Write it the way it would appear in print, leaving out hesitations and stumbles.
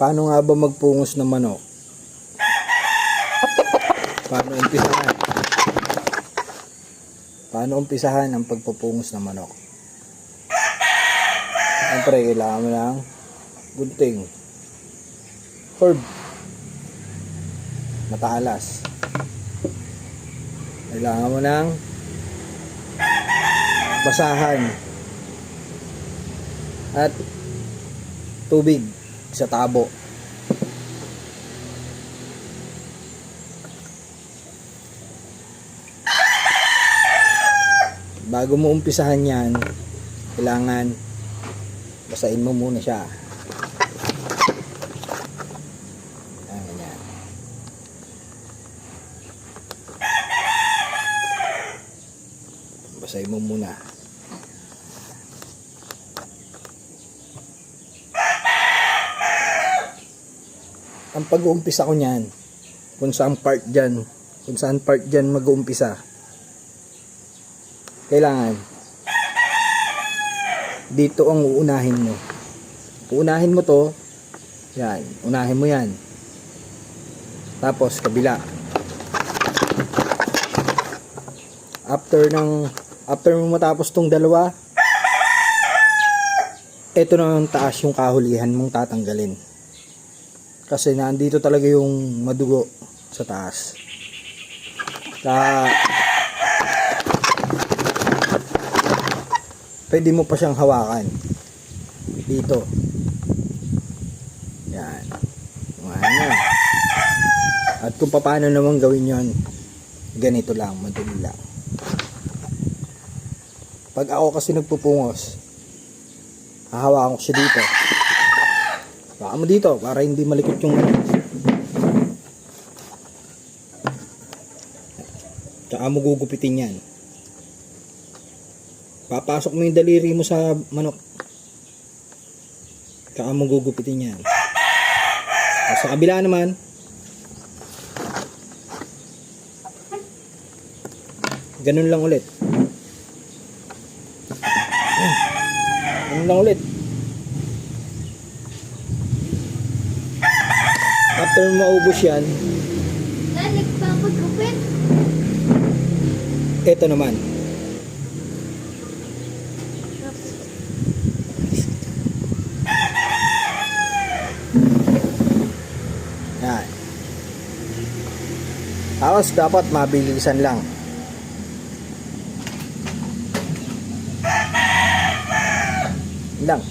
Paano nga ba magpungos ng manok? Paano umpisahan? Paano umpisahan ang pagpupungos ng manok? Siyempre, kailangan mo ng gunting, curb, mataalas. Kailangan mo ng basahan at tubig sa tabo. Bago mo umpisahan yan, kailangan basahin mo muna siya. Ganyan. Basahin mo muna. Ang pag-uumpisa ko niyan, kung saan part dyan mag-uumpisa, kailangan dito ang uunahin mo. Uunahin mo to, yan, unahin mo yan. Tapos kabila. After mo matapos tong dalawa, ito na ang taas yung kahulihan mong tatanggalin. Kasi nandito talaga yung madugo sa taas. Pwede mo pa siyang hawakan dito. Yan. Yan. At kung paano naman gawin yon, ganito lang, madali lang. Pag ako kasi nagpupungos, hahawakan ko siya dito. Baka mo dito para hindi malikot yung tsaka mo gugupitin yan. Papasok mo yung daliri mo sa manok, tsaka mo gugupitin yan. Sa kabila naman, ganun lang ulit. Ganun lang ulit. After maubos yan, ito naman. Yan. Tapos dapat mabilisan lang. Lang.